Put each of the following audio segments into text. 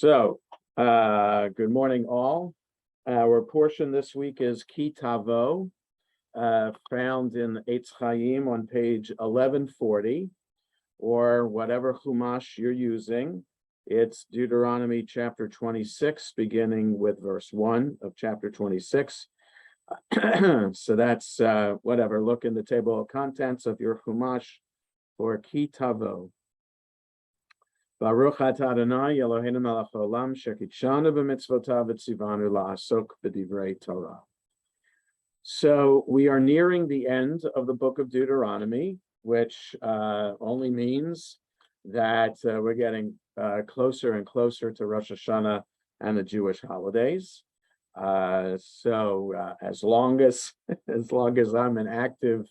Good morning, all. Our portion this week is Ki Tavo, found in Eitz Chaim on page 1140, or whatever Chumash you're using. It's Deuteronomy chapter 26, beginning with verse 1 of chapter 26. So that's whatever. Look in the table of contents of your Chumash for Ki Tavo. Baruch atah Adonai Eloheinu melech haolam shekidshanu b'mitzvotav v'tzivanu la'asok b'divrei Torah. So we are nearing the end of the book of Deuteronomy, which only means that we're getting closer and closer to Rosh Hashanah and the Jewish holidays. As long as I'm an active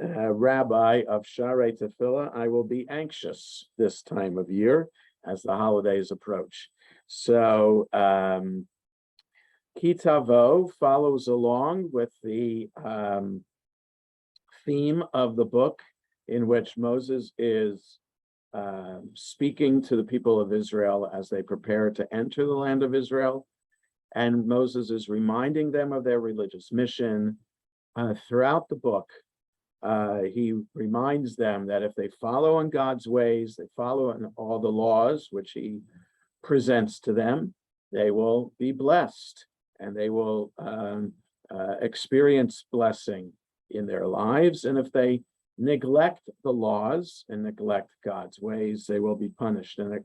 rabbi of Sharei Tefillah, I will be anxious this time of year as the holidays approach. So Ki Tavo follows along with the theme of the book, in which Moses is speaking to the people of Israel as they prepare to enter the land of Israel. And Moses is reminding them of their religious mission. Throughout the book, he reminds them that if they follow in God's ways, they follow in all the laws which he presents to them, they will be blessed and they will experience blessing in their lives. And if they neglect the laws and neglect God's ways, they will be punished. And it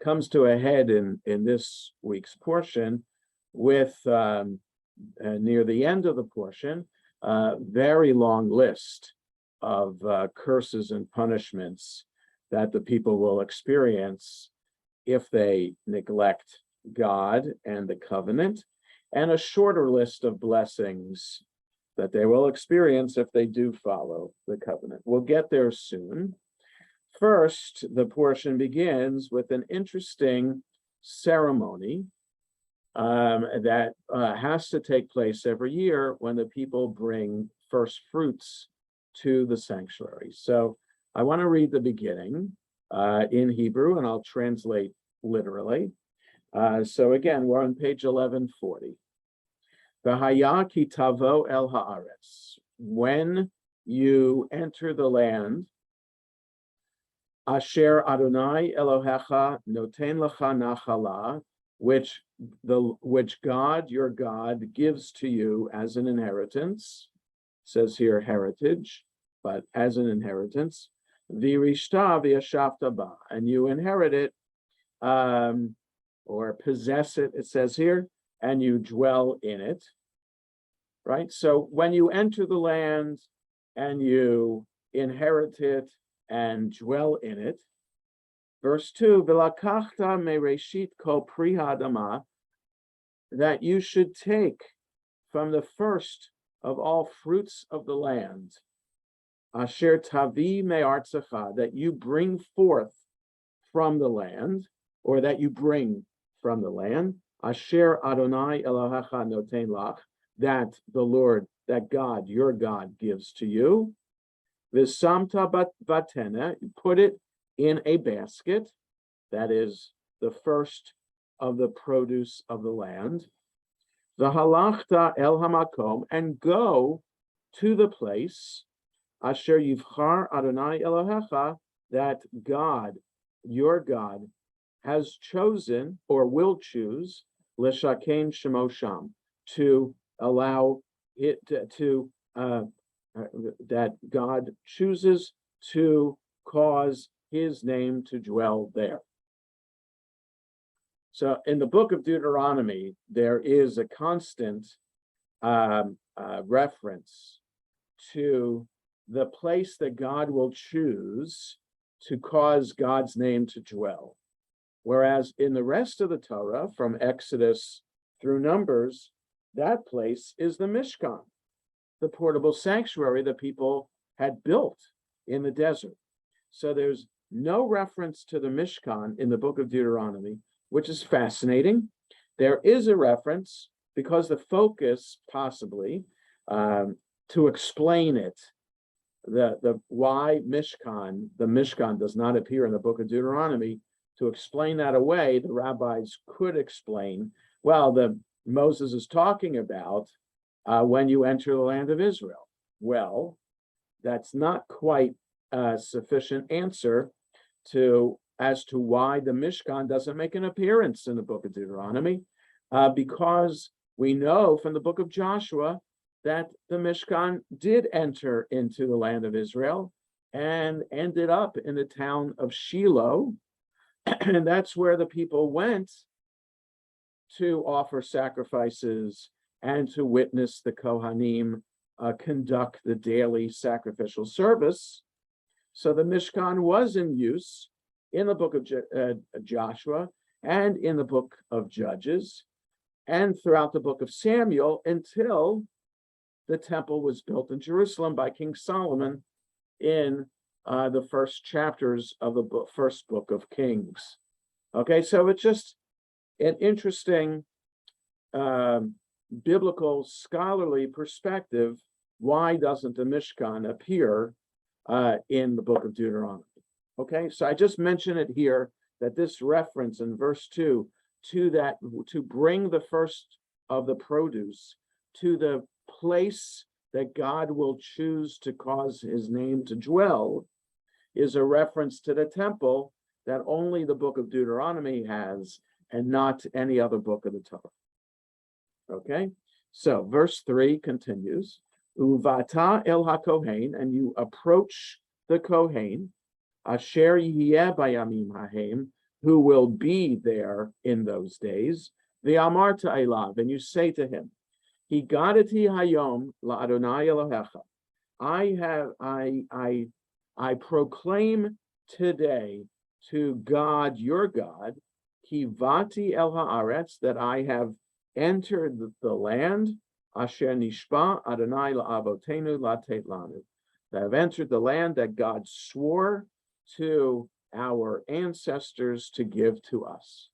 comes to a head in this week's portion with near the end of the portion, very long list of curses and punishments that the people will experience if they neglect God and the covenant, and a shorter list of blessings that they will experience if they do follow the covenant. We'll get there soon. First, the portion begins with an interesting ceremony that has to take place every year when the people bring first fruits to the sanctuary. So I want to read the beginning in Hebrew, and I'll translate literally. So again, we're on page 1140. V'haya ki tavo el haaretz. When you enter the land, asher Adonai Elohecha noten lecha nachala, which God, your God, gives to you as an inheritance. It says here heritage, but as an inheritance. V'rishta v'yashavta ba, and you inherit it, or possess it, it says here, and you dwell in it, right? So when you enter the land and you inherit it and dwell in it, verse 2, V'lakachta mereshit kol pri ha'adama, that you should take from the first of all fruits of the land, asher tavi me'artzecha, that you bring forth from the land, or that you bring from the land, asher Adonai Elohecha noten lach, that the Lord, that God, your God, gives to you. V'samta batena, you put it in a basket, that is the first of the produce of the land. V'halachta el hamakom, and go to the place, asher yivchar Adonai Elohecha, that God, your God, has chosen or will choose, l'shaken shemo sham, to allow it that God chooses to cause his name to dwell there. So in the book of Deuteronomy, there is a constant reference to the place that God will choose to cause God's name to dwell. Whereas in the rest of the Torah, from Exodus through Numbers, that place is the Mishkan, the portable sanctuary that people had built in the desert. So there's no reference to the Mishkan in the book of Deuteronomy, which is fascinating. There is a reference because the focus, possibly, to explain it, the why Mishkan, the Mishkan does not appear in the book of Deuteronomy, to explain that away, the rabbis could explain, well, Moses is talking about when you enter the land of Israel. Well, that's not quite a sufficient answer as to why the Mishkan doesn't make an appearance in the book of Deuteronomy, because we know from the book of Joshua that the Mishkan did enter into the land of Israel and ended up in the town of Shiloh, and that's where the people went to offer sacrifices and to witness the Kohanim conduct the daily sacrificial service. So the Mishkan was in use in the book of Joshua and in the book of Judges and throughout the book of Samuel until the temple was built in Jerusalem by King Solomon in the first chapters of the first book of Kings. Okay, so it's just an interesting biblical scholarly perspective. Why doesn't the Mishkan appear in the book of Deuteronomy? Okay, so I just mention it here that this reference in verse 2 to bring the first of the produce to the place that God will choose to cause his name to dwell is a reference to the temple that only the book of Deuteronomy has and not any other book of the Torah. Okay, so verse 3 continues, Uvata el ha-kohen, and you approach the Kohen, Asher yeh bayamim hahem, who will be there in those days, V'amarta elav, and you say to him, Higadati hayom la'Adonai Elohecha, I proclaim today to God your God, Kivati el haaretz, that I have entered the land, Asher nishba Adonai la'avotenu latet lanu, that I've entered the land that God swore to our ancestors to give to us.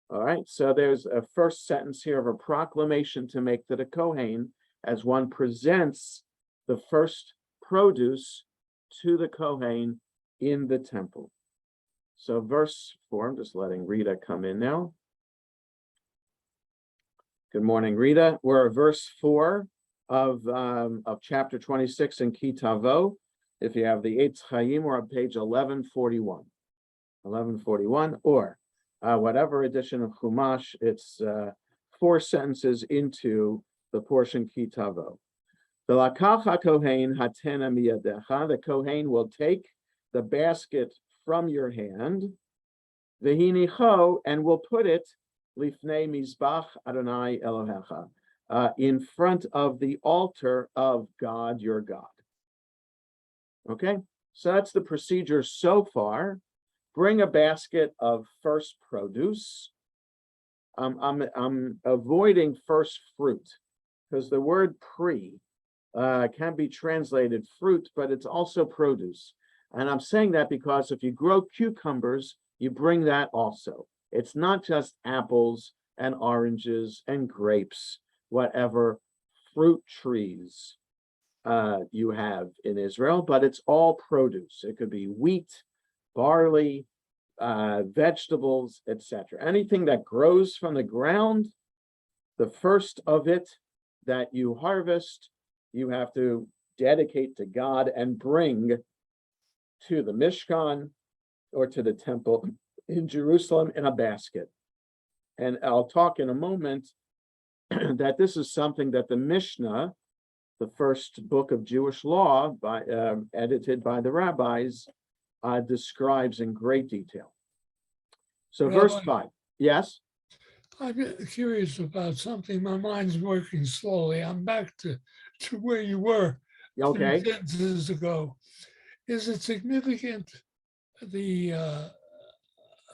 All right, so there's a first sentence here of a proclamation to make to the Kohen as one presents the first produce to the Kohen in the temple. So verse 4, I'm just letting Rita come in now. Good morning, Rita. We're at verse 4 of chapter 26 in Tavo. If you have the Eitz Chaim, we're on page 1141. 1141, or whatever edition of Chumash, it's 4 sentences into the portion Tavo. The Kohen will take the basket from your hand, and will put it lifnei mizbach Adonai Elohecha, in front of the altar of God your God. Okay, so that's the procedure so far. Bring a basket of first produce. I'm avoiding first fruit because the word pre can be translated fruit, but it's also produce. And I'm saying that because if you grow cucumbers, you bring that also. It's not just apples and oranges and grapes, whatever fruit trees you have in Israel, but it's all produce. It could be wheat, barley, vegetables, etc. Anything that grows from the ground, the first of it that you harvest, you have to dedicate to God and bring to the Mishkan or to the temple in Jerusalem in a basket. And I'll talk in a moment that this is something that the Mishnah, the first book of Jewish law, edited by the rabbis, describes in great detail. So Rabbi, verse 5, yes? I'm curious about something. My mind's working slowly. I'm back to where you were Okay. 3 sentences ago. Is it significant, the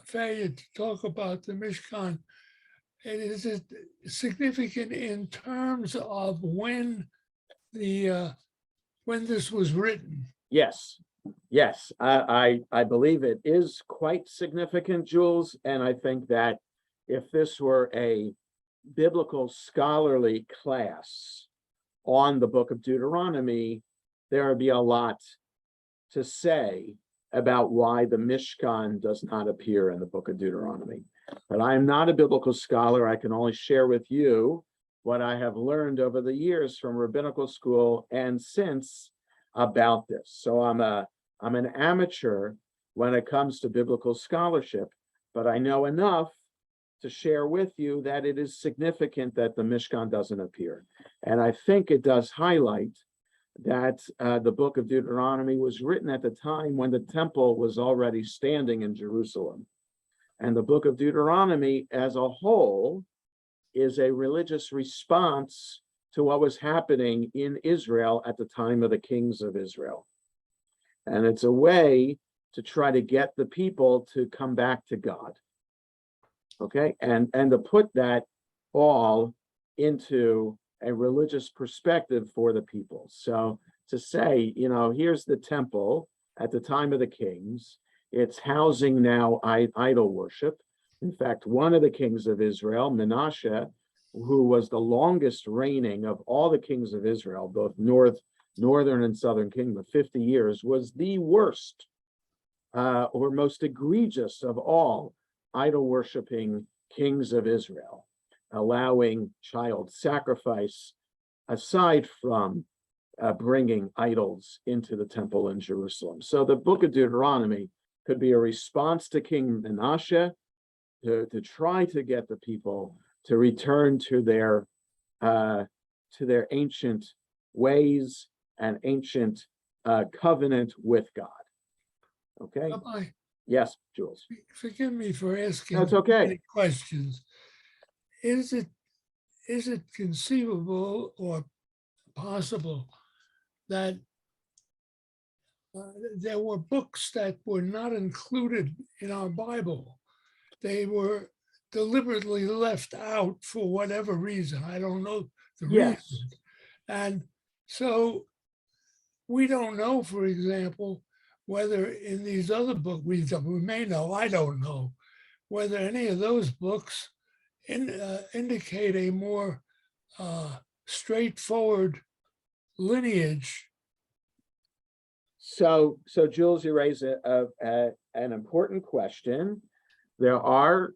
failure to talk about the Mishkan, and is it significant in terms of when this was written? Yes, yes, I believe it is quite significant, Jules, and I think that if this were a biblical scholarly class on the book of Deuteronomy, there would be a lot to say about why the Mishkan does not appear in the book of Deuteronomy. But I am not a biblical scholar. I can only share with you what I have learned over the years from rabbinical school and since about this. So I'm an amateur when it comes to biblical scholarship, but I know enough to share with you that it is significant that the Mishkan doesn't appear. And I think it does highlight that the book of Deuteronomy was written at the time when the temple was already standing in Jerusalem. And the book of Deuteronomy as a whole is a religious response to what was happening in Israel at the time of the kings of Israel. And it's a way to try to get the people to come back to God. Okay, and to put that all into a religious perspective for the people. So to say, here's the temple at the time of the kings, it's housing now idol worship. In fact, one of the kings of Israel, Manasseh, who was the longest reigning of all the kings of Israel, both northern and southern kingdom, 50 years, was the worst or most egregious of all idol worshiping kings of Israel, allowing child sacrifice aside from bringing idols into the temple in Jerusalem. So the book of Deuteronomy could be a response to King Manasseh to try to get the people to return to their ancient ways and ancient covenant with God. Okay. Rabbi, Yes, Jules. forgive me for asking That's okay. many questions. Is it conceivable or possible that there were books that were not included in our Bible? They were deliberately left out for whatever reason. I don't know the Yes. reason. And so we don't know, for example, whether in these other books, we may know, I don't know, whether any of those books indicate a more straightforward lineage. So Jules, you raise an important question. There are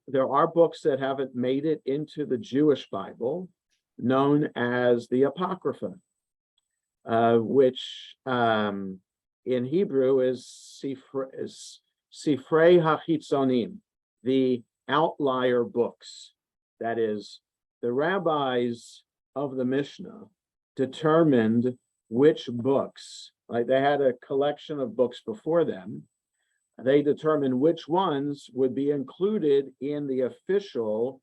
books that haven't made it into the Jewish Bible, known as the Apocrypha, which in Hebrew is Sifrei HaChitzonim, the outlier books. That is, the rabbis of the Mishnah determined which books, like they had a collection of books before them, they determined which ones would be included in the official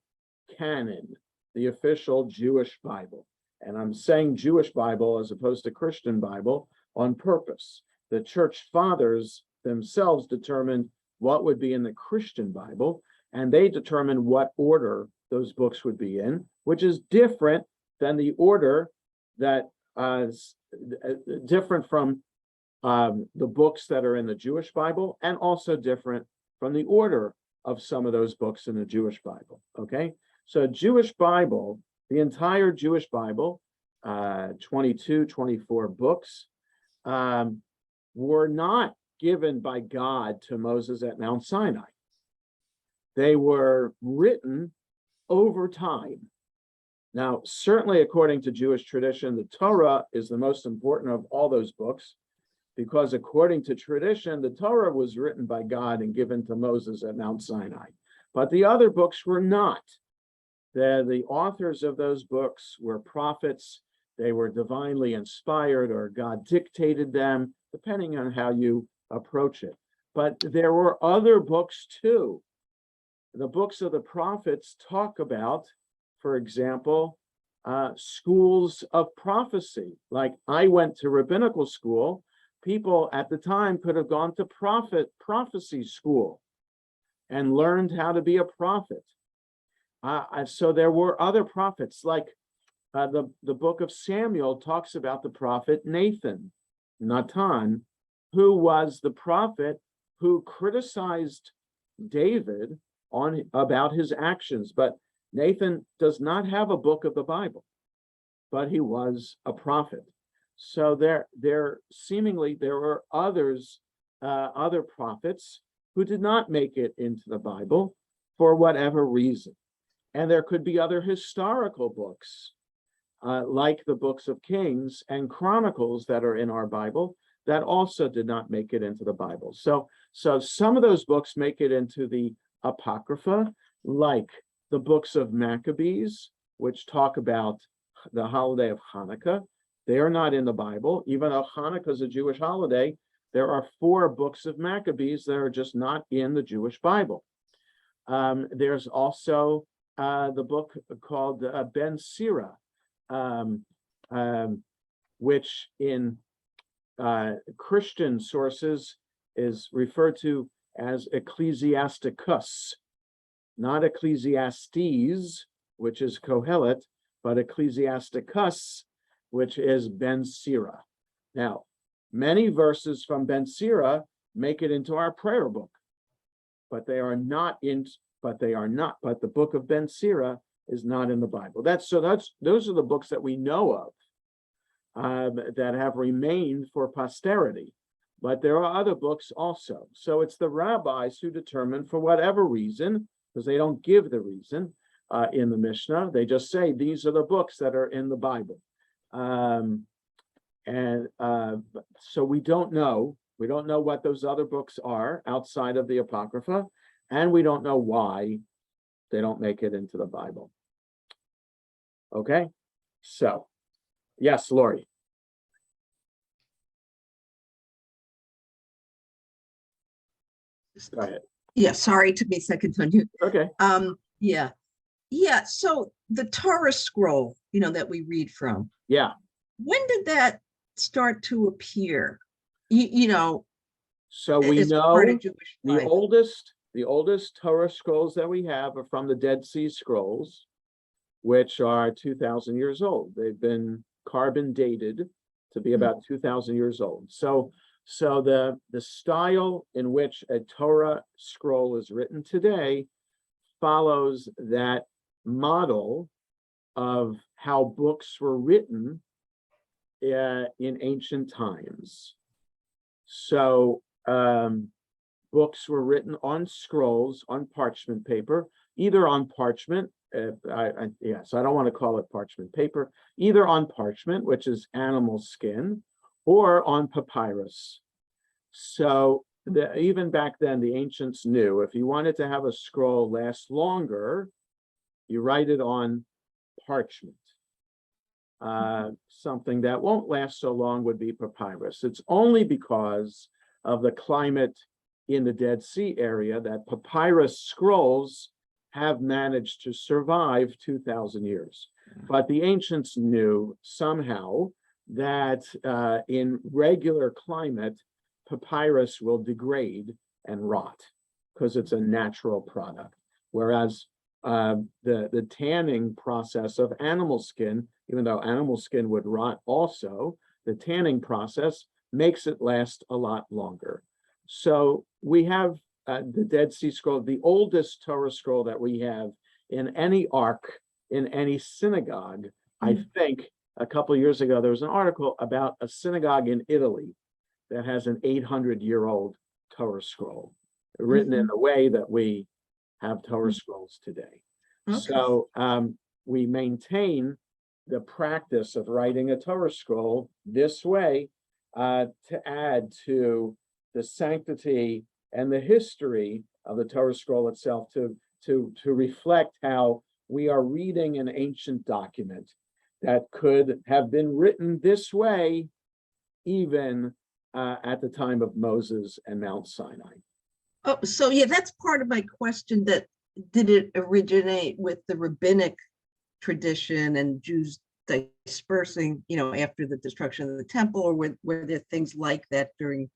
canon, the official Jewish Bible. And I'm saying Jewish Bible as opposed to Christian Bible on purpose. The church fathers themselves determined what would be in the Christian Bible, and they determined what order those books would be in, which is different than the order that different from the books that are in the Jewish Bible, and also different from the order of some of those books in the Jewish Bible. Okay, so Jewish Bible, the entire Jewish Bible, 22, 24 books, were not given by God to Moses at Mount Sinai. They were written over time. Now, certainly according to Jewish tradition, the Torah is the most important of all those books, because according to tradition, the Torah was written by God and given to Moses at Mount Sinai. But the other books were not. The authors of those books were prophets. They were divinely inspired, or God dictated them, depending on how you approach it. But there were other books too. The books of the prophets talk about, for example, schools of prophecy. Like I went to rabbinical school. People at the time could have gone to prophecy school and learned how to be a prophet. So there were other prophets, like the book of Samuel talks about the prophet Nathan, who was the prophet who criticized David about his actions. But Nathan does not have a book of the Bible, but he was a prophet. So there seemingly there were others other prophets who did not make it into the Bible for whatever reason. And there could be other historical books, like the books of Kings and Chronicles that are in our Bible, that also did not make it into the Bible. So some of those books make it into the Apocrypha, like the books of Maccabees, which talk about the holiday of Hanukkah. They are not in the Bible. Even though Hanukkah is a Jewish holiday, there are 4 books of Maccabees that are just not in the Jewish Bible. There's also the book called Ben Sira, which in Christian sources is referred to as Ecclesiasticus, not Ecclesiastes, which is Kohelet, but Ecclesiasticus, which is Ben Sira. Now, many verses from Ben Sira make it into our prayer book, but the book of Ben Sira is not in the Bible. Those are the books that we know of that have remained for posterity. But there are other books also. So it's the rabbis who determine, for whatever reason, because they don't give the reason in the Mishnah, they just say these are the books that are in the Bible. So we don't know what those other books are outside of the Apocrypha, and we don't know why they don't make it into the Bible. Okay, so yes, Lori. Go ahead. Yeah, sorry to be second on you. Okay. Yeah. So the Taurus Scroll, that we read from. Yeah. When did that start to appear? So we as know part of Jewish the life? oldest Torah scrolls that we have are from the Dead Sea Scrolls, which are 2,000 years old. They've been carbon dated to be about 2,000 years old. So the style in which a Torah scroll is written today follows that model of how books were written in ancient times. So books were written on scrolls, on parchment paper, either on parchment. So I don't want to call it parchment paper, either on parchment, which is animal skin, or on papyrus. So even back then, the ancients knew if you wanted to have a scroll last longer, you write it on parchment. Something that won't last so long would be papyrus. It's only because of the climate in the Dead Sea area that papyrus scrolls have managed to survive 2,000 years. But the ancients knew somehow that in regular climate, papyrus will degrade and rot because it's a natural product. Whereas the tanning process of animal skin, even though animal skin would rot also, the tanning process makes it last a lot longer. So we have the Dead Sea Scroll, the oldest Torah scroll that we have in any ark, in any synagogue. I think a couple of years ago, there was an article about a synagogue in Italy that has an 800-year-old Torah scroll written in the way that we have Torah scrolls today. Okay. So we maintain the practice of writing a Torah scroll this way to add to the sanctity and the history of the Torah scroll itself, to reflect how we are reading an ancient document that could have been written this way even at the time of Moses and Mount Sinai. Oh, so yeah, that's part of my question. That did it originate with the rabbinic tradition and Jews dispersing, after the destruction of the temple, or were there things like that during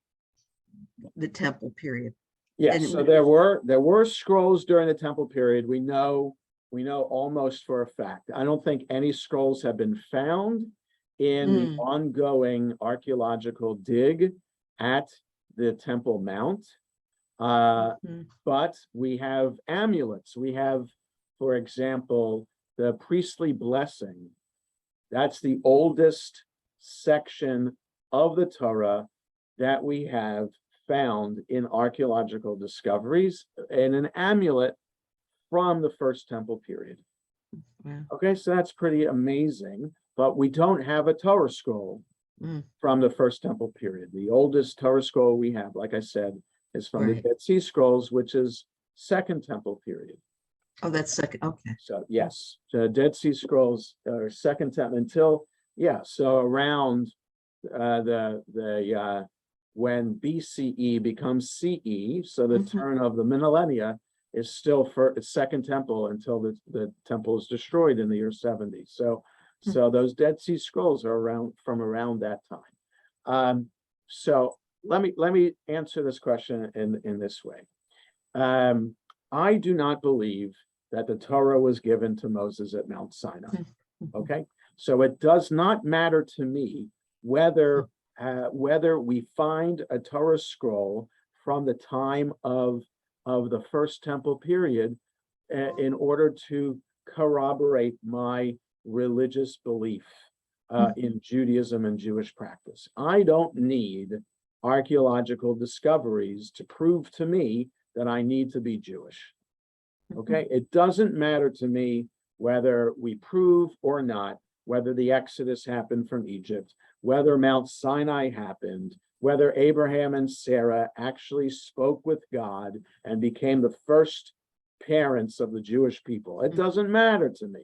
the temple period? Yes, so there were scrolls during the temple period. We know almost for a fact. I don't think any scrolls have been found in the ongoing archaeological dig at the Temple Mount. But we have amulets. We have, for example, the priestly blessing. That's the oldest section of the Torah that we have found in archaeological discoveries in an amulet from the First Temple period. Wow. Okay, so that's pretty amazing, but we don't have a Torah scroll from the First Temple period. The oldest Torah scroll we have, like I said, is from the Right. Dead Sea Scrolls, which is Second Temple period. Oh, that's second. Okay. So yes, the Dead Sea Scrolls are Second Temple until, so around when BCE becomes CE, so the turn of the millennia is still for Second Temple until the temple is destroyed in the year 70. So those Dead Sea Scrolls are around from around that time. So let me answer this question in this way. I do not believe that the Torah was given to Moses at Mount Sinai. Okay, so it does not matter to me whether we find a Torah scroll from the time of the First Temple period in order to corroborate my religious belief in Judaism and Jewish practice. I don't need archaeological discoveries to prove to me that I need to be Jewish. Okay, it doesn't matter to me whether we prove or not, whether the Exodus happened from Egypt, whether Mount Sinai happened, whether Abraham and Sarah actually spoke with God and became the first parents of the Jewish people. It doesn't matter to me.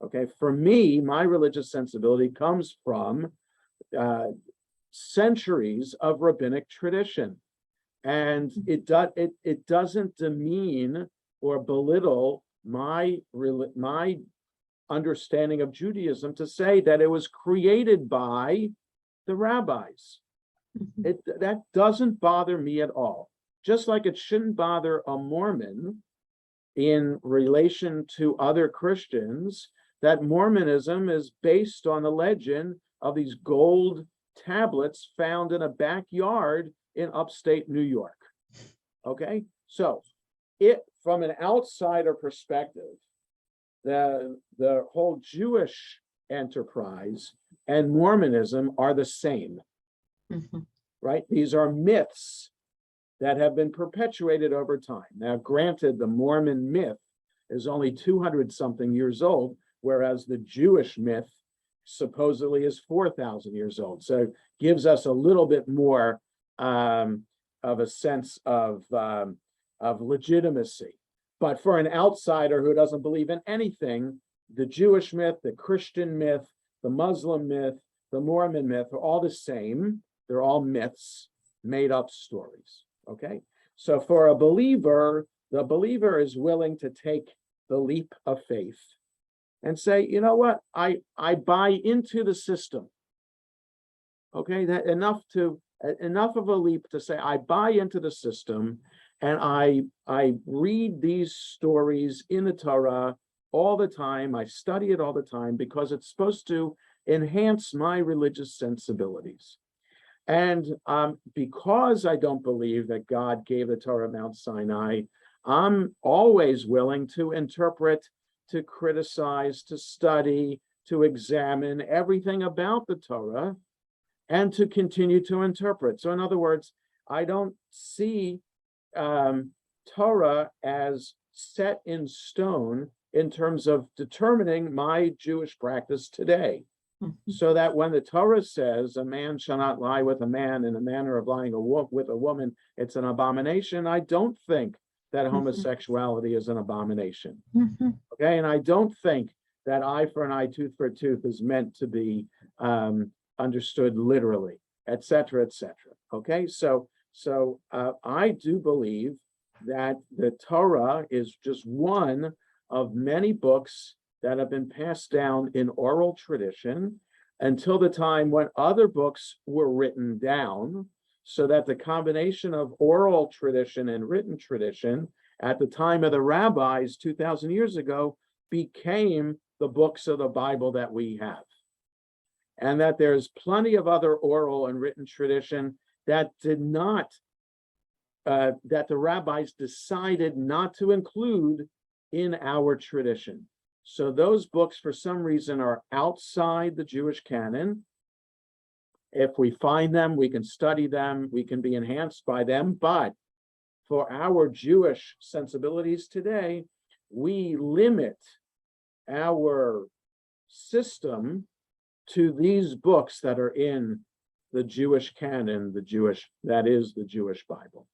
Okay, for me, my religious sensibility comes from centuries of rabbinic tradition, and it doesn't demean or belittle my understanding of Judaism to say that it was created by the rabbis. That doesn't bother me at all. Just like it shouldn't bother a Mormon in relation to other Christians, that Mormonism is based on the legend of these gold tablets found in a backyard in upstate New York. Okay, so from an outsider perspective, the whole Jewish enterprise and Mormonism are the same, right? These are myths that have been perpetuated over time. Now, granted, the Mormon myth is only 200 something years old, whereas the Jewish myth supposedly is 4,000 years old. So it gives us a little bit more of a sense of legitimacy. But for an outsider who doesn't believe in anything, the Jewish myth, the Christian myth, the Muslim myth, the Mormon myth are all the same. They're all myths, made up stories. Okay, so for a believer, the believer is willing to take the leap of faith and say, you know what, I buy into the system. Okay, that enough of a leap to say I buy into the system, and I read these stories in the Torah all the time. I study it all the time because it's supposed to enhance my religious sensibilities. And because I don't believe that God gave the Torah at Mount Sinai, I'm always willing to interpret, to criticize, to study, to examine everything about the Torah, and to continue to interpret. So in other words, I don't see Torah as set in stone in terms of determining my Jewish practice today. So that when the Torah says a man shall not lie with a man in the manner of lying with a woman, it's an abomination, I don't think that homosexuality is an abomination. Okay, and I don't think that eye for an eye, tooth for a tooth is meant to be understood literally, etc., etc. Okay, so I do believe that the Torah is just one of many books that have been passed down in oral tradition until the time when other books were written down, so that the combination of oral tradition and written tradition at the time of the rabbis 2,000 years ago became the books of the Bible that we have. And that there's plenty of other oral and written tradition that did not, that the rabbis decided not to include in our tradition. So those books, for some reason, are outside the Jewish canon. if we find them, we can study them, we can be enhanced by them. But for our Jewish sensibilities today, we limit our system to these books that are in the Jewish canon, that is the Jewish Bible.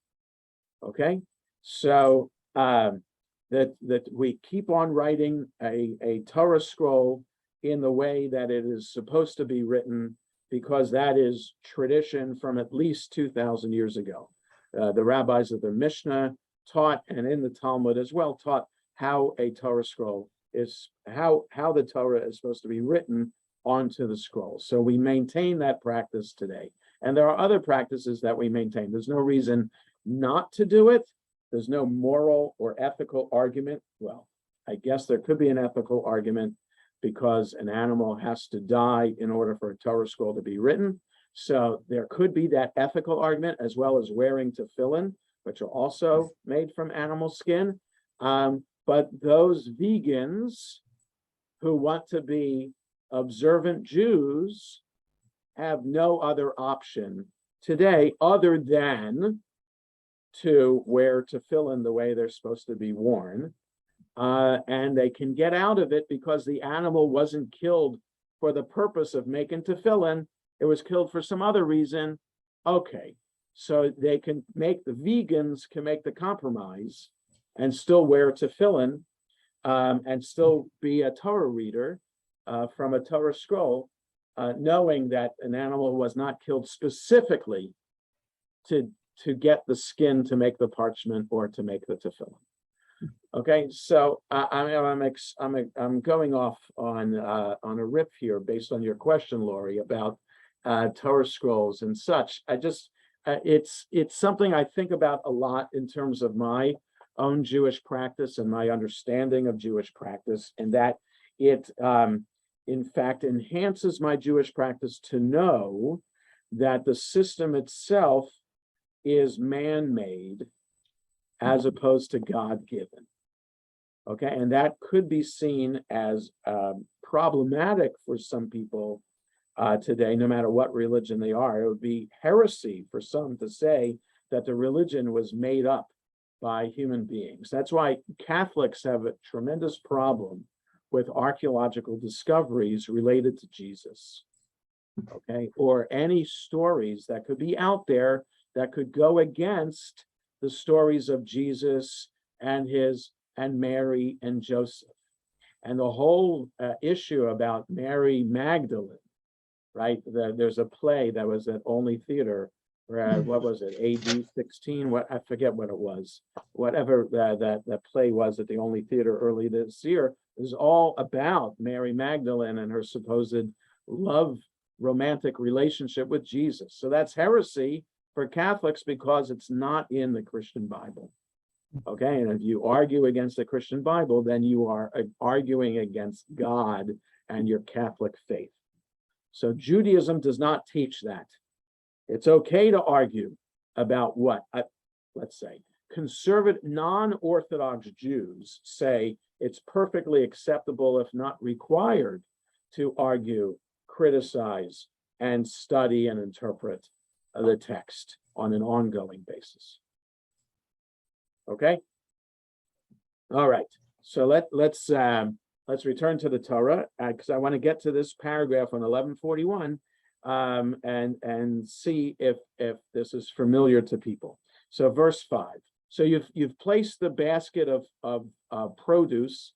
Okay, so that we keep on writing a Torah scroll in the way that it is supposed to be written, because that is tradition from at least 2,000 years ago. The rabbis of the Mishnah taught, and in the Talmud as well, taught how a Torah scroll is, how the Torah is supposed to be written onto the scroll. So we maintain that practice today. And there are other practices that we maintain. There's no reason not to do it. There's no moral or ethical argument. Well, I guess there could be an ethical argument because an animal has to die in order for a Torah scroll to be written. So there could be that ethical argument, as well as wearing tefillin, which are also made from animal skin. But those vegans who want to be observant Jews have no other option today other than to wear tefillin the way they're supposed to be worn. And they can get out of it because the animal wasn't killed for the purpose of making tefillin. It was killed for some other reason. Okay, so they can make, the vegans can make the compromise and still wear tefillin and still be a Torah reader from a Torah scroll, knowing that an animal was not killed specifically to get the skin to make the parchment or to make the tefillin. Okay, so I'm going off on a riff here based on your question, Lori, about Torah scrolls and such. It's something I think about a lot in terms of my own Jewish practice and my understanding of Jewish practice, and that it in fact enhances my Jewish practice to know that the system itself is man-made as opposed to God-given. Okay, and that could be seen as problematic for some people today, no matter what religion they are. It would be heresy for some to say that the religion was made up by human beings. That's why Catholics have a tremendous problem with archaeological discoveries related to Jesus, okay, or any stories that could be out there that could go against the stories of Jesus and Mary and Joseph. And the whole issue about Mary Magdalene, right? There's a play that was at Only Theater, what was it, AD 16? I forget what it was. Whatever that play was at the Only Theater early this year, is all about Mary Magdalene and her supposed romantic relationship with Jesus. So that's heresy for Catholics because it's not in the Christian Bible. Okay, and if you argue against the Christian Bible, then you are arguing against God and your Catholic faith. So Judaism does not teach that. It's okay to argue about what, let's say, conservative, non-Orthodox Jews say it's perfectly acceptable, if not required, to argue, criticize, and study and interpret the text on an ongoing basis. Okay. All right. So let's return to the Torah because I want to get to this paragraph on 1141 and see if this is familiar to people. So verse 5. So you've placed the basket of produce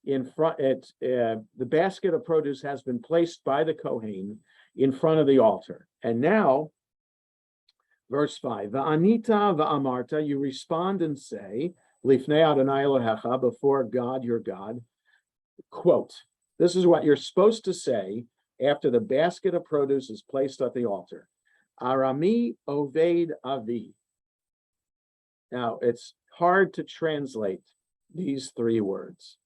in front. The basket of produce has been placed by the Kohen in front of the altar, and now. Verse 5, Va'anita va'amarta, you respond and say, Lifnei Adonai Elohecha, before God your God, quote, this is what you're supposed to say after the basket of produce is placed at the altar. Arami oved avi. Now, it's hard to translate these three words.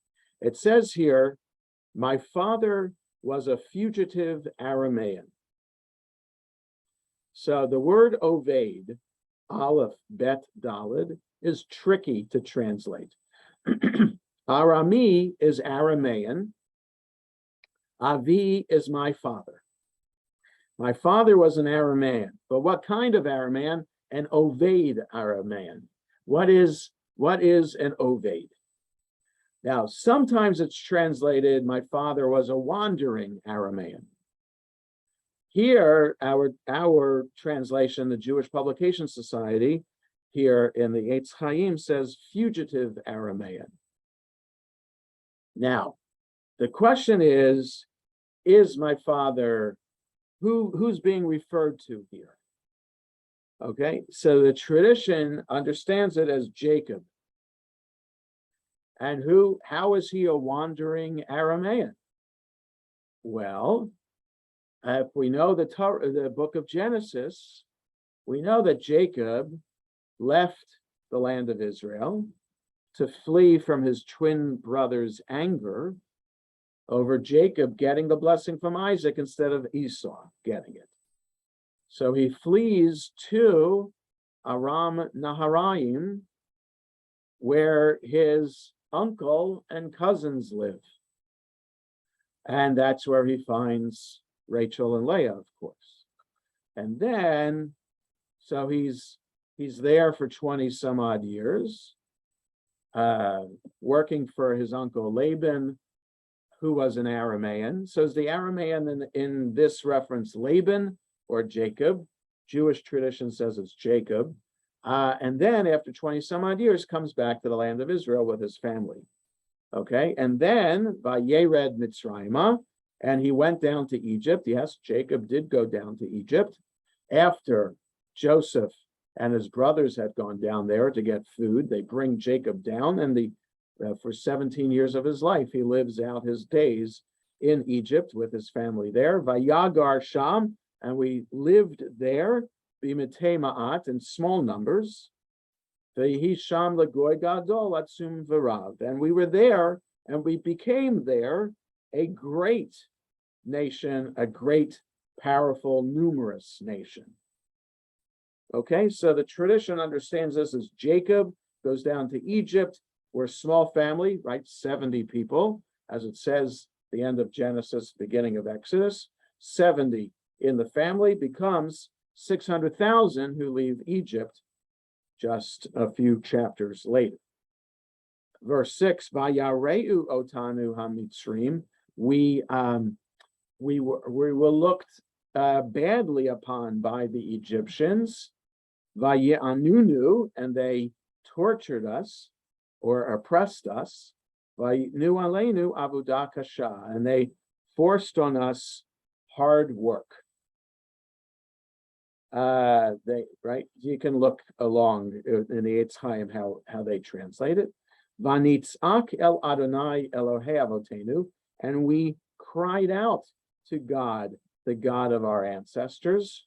It says here, my father was a fugitive Aramean. So the word oved, aleph, bet, dalid, is tricky to translate. Arami is Aramean. Avi is my father. My father was an Aramean, but what kind of Aramean? An Oved Aramean. What is an Oved? Now, sometimes it's translated, my father was a wandering Aramean. Here, our translation, the Jewish Publication Society, here in the Eitz Chaim says fugitive Aramean. Now, the question is my father, who's being referred to here? Okay, so the tradition understands it as Jacob. And how is he a wandering Aramean? Well, if we know the book of Genesis, we know that Jacob left the land of Israel to flee from his twin brother's anger over Jacob getting the blessing from Isaac instead of Esau getting it. So he flees to Aram Naharaim, where his uncle and cousins live. And that's where he finds Rachel and Leah, of course. And then, so he's there for 20 some odd years, working for his uncle Laban, who was an Aramean. So is the Aramean in this reference Laban or Jacob? Jewish tradition says it's Jacob. And then after 20 some odd years, comes back to the land of Israel with his family. Okay, and then by Yered Mitzrayimah, and he went down to Egypt. Yes, Jacob did go down to Egypt after Joseph and his brothers had gone down there to get food. They bring Jacob down, and for 17 years of his life, he lives out his days in Egypt with his family there. Vayagar Sham, and we lived there, B'mitei Ma'at, in small numbers. Vehi Sham Lagoy Gadol Atzum V'Rav, and we were there, and we became there a great nation, a great, powerful, numerous nation. Okay, so the tradition understands this as Jacob goes down to Egypt. We're a small family, right? 70 people, as it says, the end of Genesis, beginning of Exodus. 70 in the family becomes 600,000 who leave Egypt just a few chapters later. Verse 6, Vayareu otanu hamitzrim, we were looked badly upon by the Egyptians, Vaye'anunu, and they tortured us or oppressed us, Vaynu aleinu avodah kasha, and they forced on us hard work. You can look along in the Eitz Chaim how they translate it. Vanitzak el Adonai Elohei avotenu, and we cried out to God, the God of our ancestors.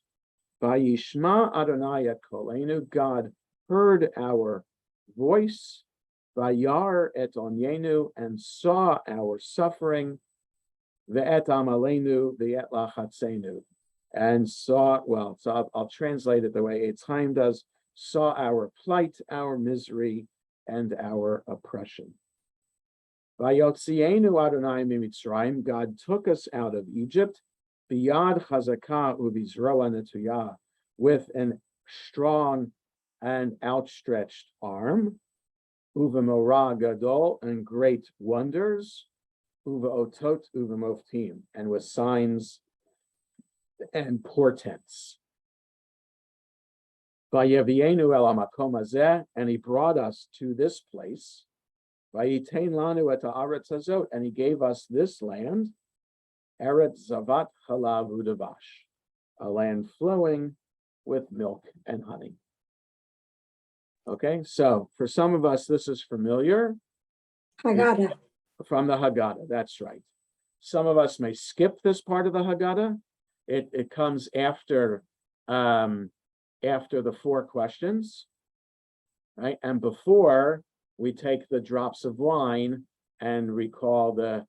Vayishma Adonai et kolenu, God heard our voice. Vayar et onyenu, and saw our suffering. Ve'et amalenu ve'et lachatzenu, and saw, so I'll translate it the way Eitz Chaim does, saw our plight, our misery, and our oppression. Vayotzienu Adonai mimitzrayim, God took us out of Egypt, biyad chazakah uvizroa netuyah, with an strong and outstretched arm, uvamorah gadol, and great wonders, uvaotot uvamoftim, and with signs and portents. Vayevienu el hamakom hazeh, and he brought us to this place. Vayitein lanu et haaretz hazot, and he gave us this land, eretz zavat chalav udavash, a land flowing with milk and honey. Okay, so for some of us, this is familiar. Haggadah. From the Haggadah, that's right. Some of us may skip this part of the Haggadah. It comes after the 4 questions, right? And before we take the drops of wine and recall the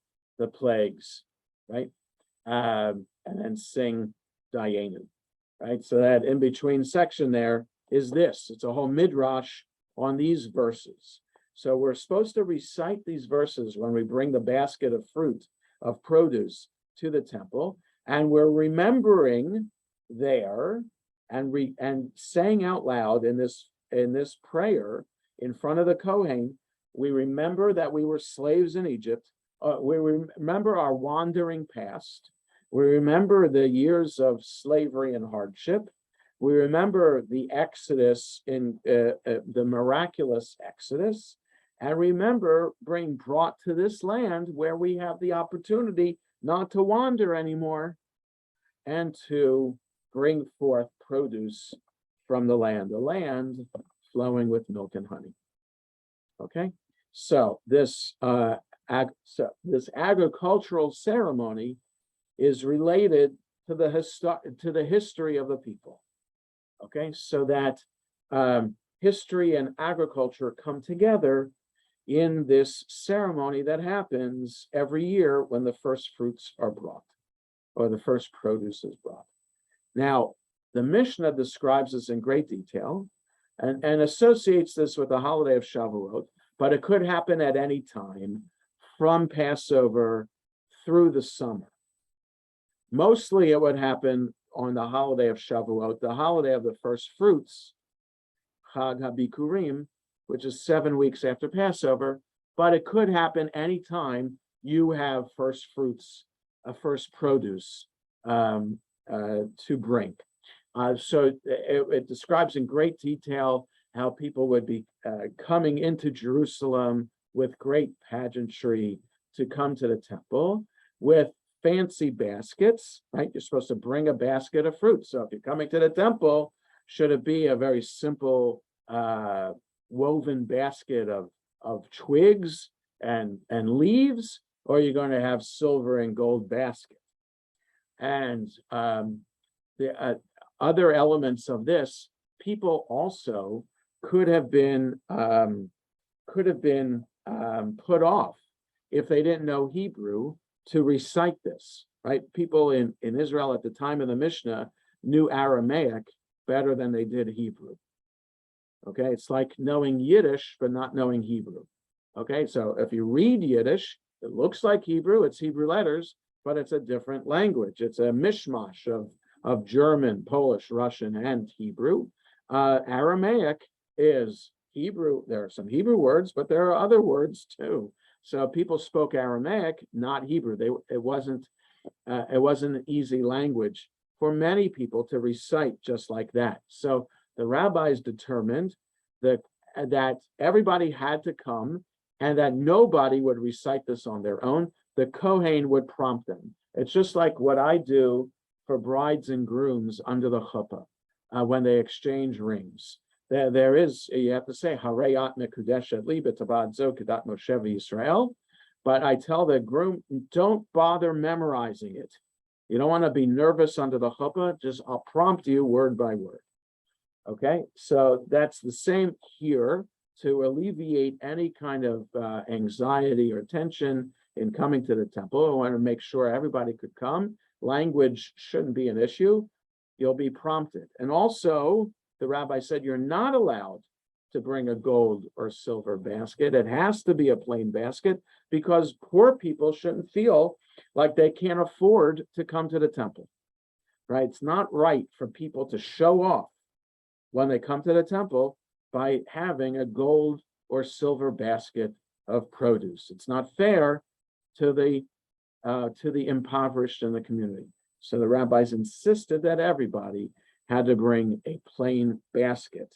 plagues, right? And then sing Dayenu, right? So that in between section there is this. It's a whole midrash on these verses. So we're supposed to recite these verses when we bring the basket of fruit, of produce to the temple. And we're remembering there and saying out loud in this prayer in front of the Kohen, we remember that we were slaves in Egypt. We remember our wandering past. We remember the years of slavery and hardship. We remember the Exodus in the miraculous Exodus, and remember being brought to this land where we have the opportunity not to wander anymore and to bring forth produce from the land, a land flowing with milk and honey. Okay, so this agricultural ceremony is related to the history of the people. Okay, so that history and agriculture come together in this ceremony that happens every year when the first fruits are brought, or the first produce is brought. Now, the Mishnah describes this in great detail and associates this with the holiday of Shavuot, but it could happen at any time from Passover through the summer. Mostly it would happen on the holiday of Shavuot, the holiday of the first fruits, Chag HaBikurim, which is 7 weeks after Passover, but it could happen anytime you have first fruits, first produce to bring. So it describes in great detail how people would be coming into Jerusalem with great pageantry to come to the temple with fancy baskets, right? You're supposed to bring a basket of fruit. So if you're coming to the temple, should it be a very simple woven basket of twigs and leaves, or are you going to have silver and gold basket? And the other elements of this, people also could have been put off if they didn't know Hebrew to recite this, right? People in Israel at the time of the Mishnah knew Aramaic better than they did Hebrew. Okay, it's like knowing Yiddish but not knowing Hebrew. Okay, so if you read Yiddish, it looks like Hebrew, it's Hebrew letters, but it's a different language. It's a mishmash of German, Polish, Russian, and Hebrew. Aramaic is Hebrew. There are some Hebrew words, but there are other words too. So people spoke Aramaic, not Hebrew. It wasn't an easy language for many people to recite just like that. So the rabbis determined that everybody had to come and that nobody would recite this on their own. The Kohen would prompt them. It's just like what I do for brides and grooms under the chuppah when they exchange rings. There is, you have to say, Harayat Mekudeshet Li B'Tavad Zo Kedat Moshe Yisrael. But I tell the groom, don't bother memorizing it. You don't want to be nervous under the chuppah. Just I'll prompt you word by word. Okay, so that's the same here to alleviate any kind of anxiety or tension in coming to the temple. I want to make sure everybody could come. Language shouldn't be an issue. You'll be prompted. And also, the rabbi said you're not allowed to bring a gold or silver basket. It has to be a plain basket because poor people shouldn't feel like they can't afford to come to the temple, right? It's not right for people to show off when they come to the temple by having a gold or silver basket of produce. It's not fair to the impoverished in the community. So the rabbis insisted that everybody had to bring a plain basket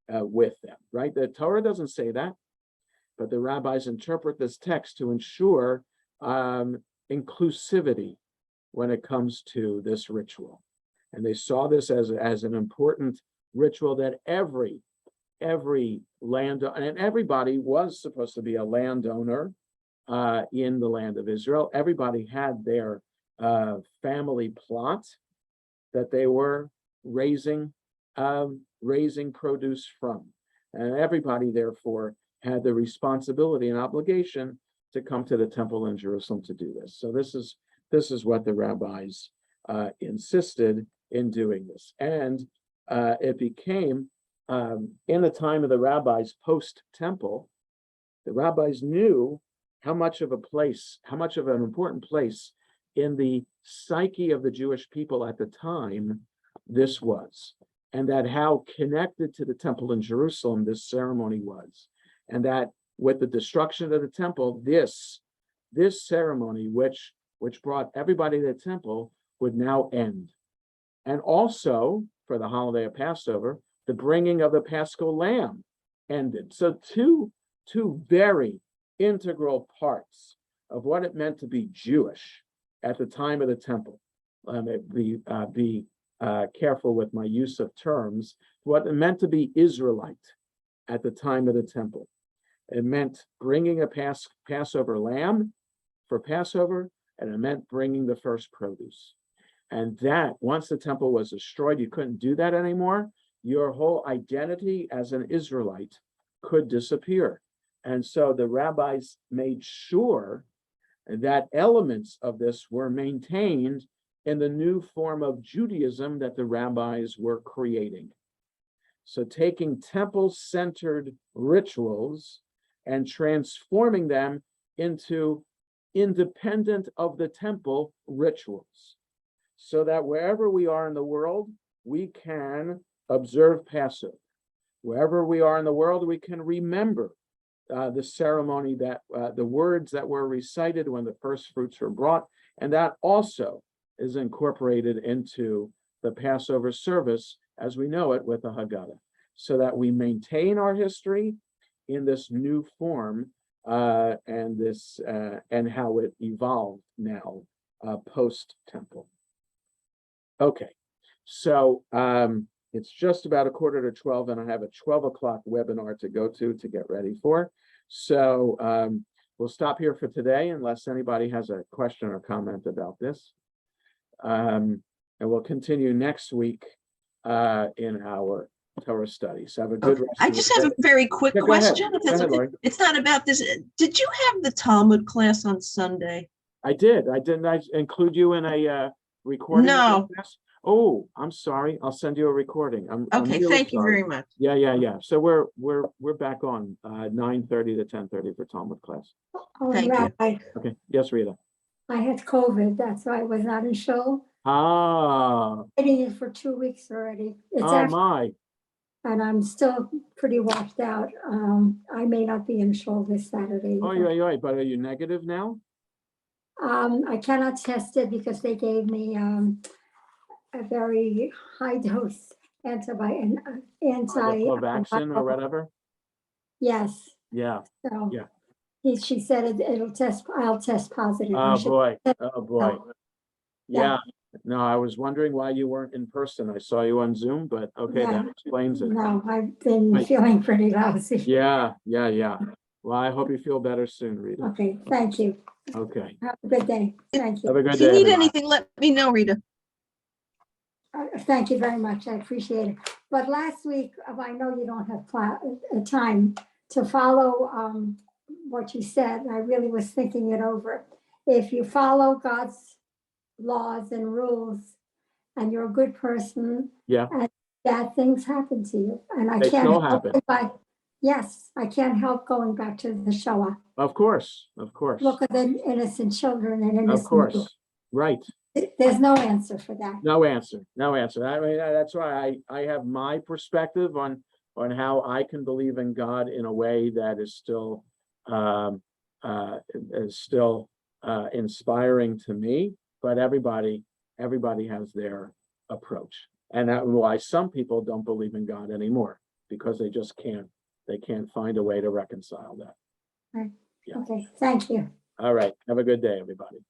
with them, right? The Torah doesn't say that, but the rabbis interpret this text to ensure inclusivity when it comes to this ritual. And they saw this as an important ritual that every landowner, and everybody was supposed to be a landowner in the land of Israel. Everybody had their family plot that they were raising produce from. And everybody, therefore, had the responsibility and obligation to come to the temple in Jerusalem to do this. So this is what the rabbis insisted in doing this. And it became, in the time of the rabbis post-temple, the rabbis knew how much of an important place in the psyche of the Jewish people at the time this was, and that how connected to the temple in Jerusalem this ceremony was, and that with the destruction of the temple, this ceremony, which brought everybody to the temple, would now end. And also, for the holiday of Passover, the bringing of the Paschal lamb ended. So two very integral parts of what it meant to be Jewish at the time of the temple. Be careful with my use of terms. What it meant to be Israelite at the time of the temple. It meant bringing a Passover lamb for Passover, and it meant bringing the first produce. And that, once the temple was destroyed, you couldn't do that anymore. Your whole identity as an Israelite could disappear. And so the rabbis made sure that elements of this were maintained in the new form of Judaism that the rabbis were creating. So taking temple-centered rituals and transforming them into independent of the temple rituals, so that wherever we are in the world, we can observe Passover. Wherever we are in the world, we can remember the ceremony that the words that were recited when the first fruits were brought, and that also is incorporated into the Passover service as we know it with the Haggadah, so that we maintain our history in this new form and how it evolved now post-temple. Okay, so it's just about 11:45, and I have a 12 o'clock webinar to go to get ready for. So we'll stop here for today unless anybody has a question or comment about this. And we'll continue next week in our Torah study. So have a good rest. I just have a very quick question. If that's okay. It's not about this. Did you have the Talmud class on Sunday? I did. Didn't I include you in a recording? No. Oh, I'm sorry. I'll send you a recording. I'm Okay, really thank you sorry. very much. Yeah. So we're back on 9:30 to 10:30 for Talmud class. Thank you. Rabbi, Okay. Yes, Rita. I had COVID, that's why I was not in show. Ah. Eating it for 2 weeks already. It's Oh actually, my. and I'm still pretty washed out. I may not be in show this Saturday. Oh, yeah. But are you negative now? I cannot test it because they gave me a very high dose Vaccine or whatever. Yes, Yeah. so. Yeah. She said I'll test positive. Oh boy. No. Yeah. No, I was wondering why you weren't in person. I saw you on Zoom, but okay, Yeah. that explains it. No, I've been Right. feeling pretty lousy. Yeah. Well, I hope you feel better soon, Rita. Okay, thank you. Okay. Have a good day. Thank Have you. a good If you day, need everybody. anything, let me know, Rita. Thank you very much. I appreciate it. But last week, I know you don't have time to follow what you said. I really was thinking it over. If you follow God's laws and rules and you're a good person, Yeah. and bad things happen to you. And I They can't still help happen. Yes, I can't help going back to the Shoah. Of course. Look at the innocent children and innocent. Of course. Right. There's no answer for that. No answer. I mean, that's why I have my perspective on how I can believe in God in a way that is still inspiring to me. But everybody has their approach, and that's why some people don't believe in God anymore, because they just can't find a way to reconcile that. Right. Yeah. Okay. Thank you. All right. Have a good day, everybody.